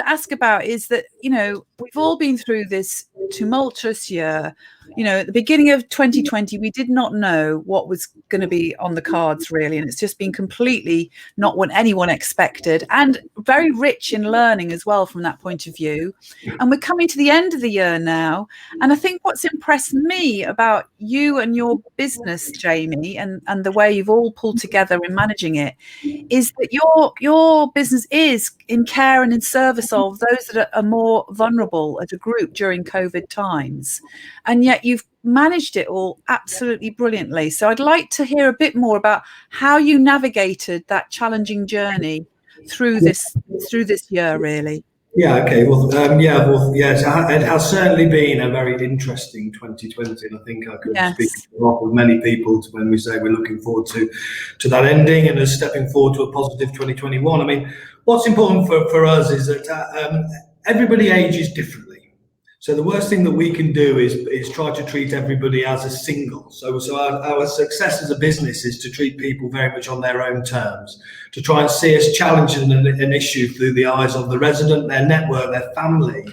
ask about is that, we've all been through this tumultuous year. At the beginning of 2020, we did not know what was going to be on the cards, really. And it's just been completely not what anyone expected, and very rich in learning as well from that point of view. And we're coming to the end of the year now. And I think what's impressed me about you and your business, Jamie, and the way you've all pulled together in managing it, is that your business is in care and in service of those that are more vulnerable as a group during COVID times. And yet you've managed it all absolutely brilliantly. So I'd like to hear a bit more about how you navigated that challenging journey through this year, really. Yeah, okay. Yes, it has certainly been a very interesting 2020, and I think I could speak a lot with many people when we say we're looking forward to that ending and us stepping forward to a positive 2021. I mean, what's important for us is that everybody ages differently. So the worst thing that we can do is try to treat everybody as a single. So our success as a business is to treat people very much on their own terms, to try and see us challenging an issue through the eyes of the resident, their network, their family,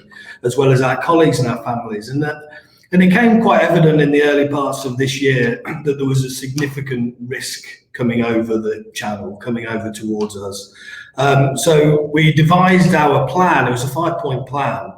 as well as our colleagues and our families. And it became quite evident in the early parts of this year that there was a significant risk coming over the channel, coming over towards us. So we devised our plan. It was a 5-point plan.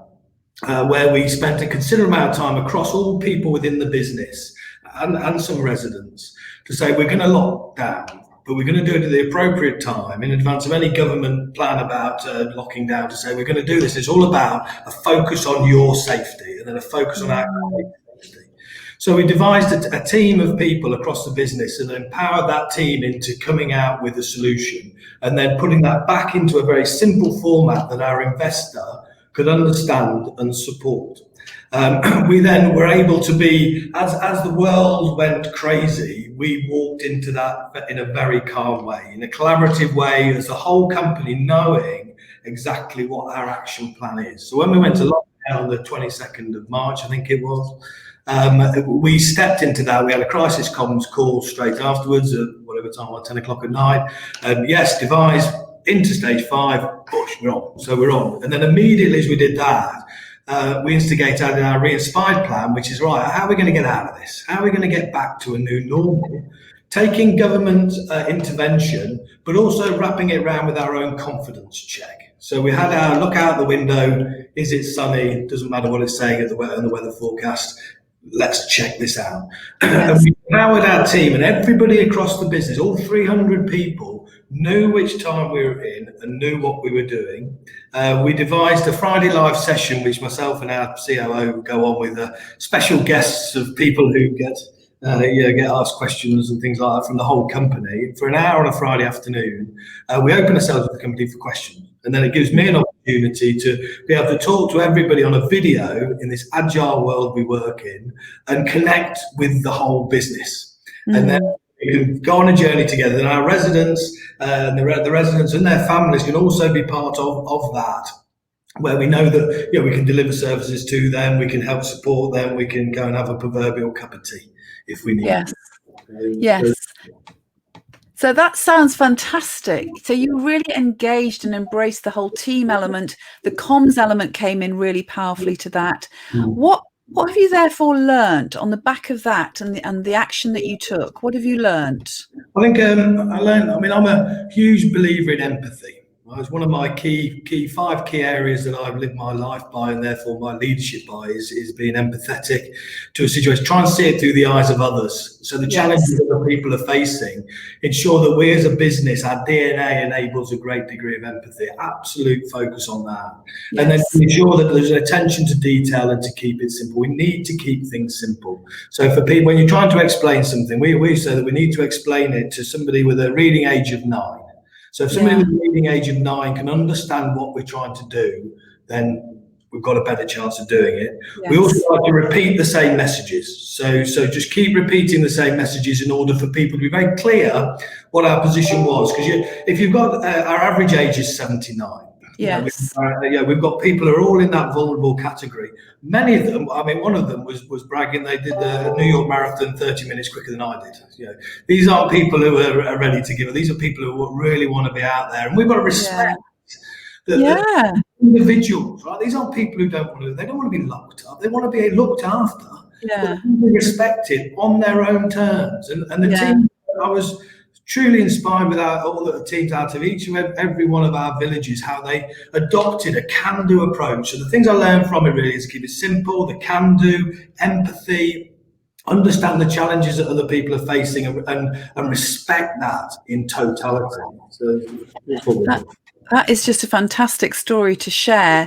Where we spent a considerable amount of time across all people within the business and some residents to say we're going to lock down, but we're going to do it at the appropriate time in advance of any government plan about locking down, to say we're going to do this. It's all about a focus on your safety and then a focus on our safety. So we devised a team of people across the business and empowered that team into coming out with a solution and then putting that back into a very simple format that our investor could understand and support. We then were able to be, as the world went crazy, we walked into that in a very calm way, in a collaborative way, as the whole company knowing exactly what our action plan is. So when we went to lockdown on the 22nd of March, I think it was, we stepped into that. We had a crisis comms call straight afterwards at whatever time, 10 o'clock at night. Yes, devise into stage 5, push, we're on. So we're on. And then immediately as we did that, we instigated our re-inspired plan, which is, right, how are we going to get out of this? How are we going to get back to a new normal? Taking government intervention, but also wrapping it around with our own confidence check. So we had our look out the window. Is it sunny? Doesn't matter what it's saying in the weather forecast. Let's check this out. Yes. And we empowered our team, and everybody across the business, all 300 people, knew which time we were in and knew what we were doing. We devised a Friday live session, which myself and our COO go on with special guests of people who get asked questions and things like that from the whole company for an hour on a Friday afternoon. We open ourselves to the company for questions. And then it gives me an opportunity to be able to talk to everybody on a video in this agile world we work in and connect with the whole business. Mm-hmm. And then we can go on a journey together. And our residents, the residents and their families can also be part of that, where we know that we can deliver services to them, we can help support them, we can go and have a proverbial cup of tea if we need. Yes. Yes. So that sounds fantastic. So you really engaged and embraced the whole team element. The comms element came in really powerfully to that. What have you therefore learned on the back of that and the action that you took? What have you learned? I think I'm a huge believer in empathy. It's one of my five key areas that I've lived my life by, and therefore my leadership by, is being empathetic to a situation. Try and see it through the eyes of others. So the challenges that people are facing, ensure that we as a business, our DNA enables a great degree of empathy, absolute focus on that. Yes. And then ensure that there's an attention to detail and to keep it simple. We need to keep things simple. So for people, when you're trying to explain something, we say that we need to explain it to somebody with a reading age of 9. So if somebody with a reading age of 9 can understand what we're trying to do, then we've got a better chance of doing it. Yes. We also like to repeat the same messages. So just keep repeating the same messages in order for people to be very clear what our position was. Because if you've got our average age is 79. Yes. We've got people who are all in that vulnerable category. Many of them, one of them was bragging they did the New York Marathon 30 minutes quicker than I did. These aren't people who are ready to give it. These are people who really want to be out there, and we've got to respect that individuals, right? These aren't people who don't want to be locked up. They want to be looked after, but be respected on their own terms. And the team, I was truly inspired with all the teams out of each and every one of our villages, how they adopted a can-do approach. So the things I learned from it really is keep it simple, the can-do, empathy, understand the challenges that other people are facing, and respect that in totality. So that is just a fantastic story to share.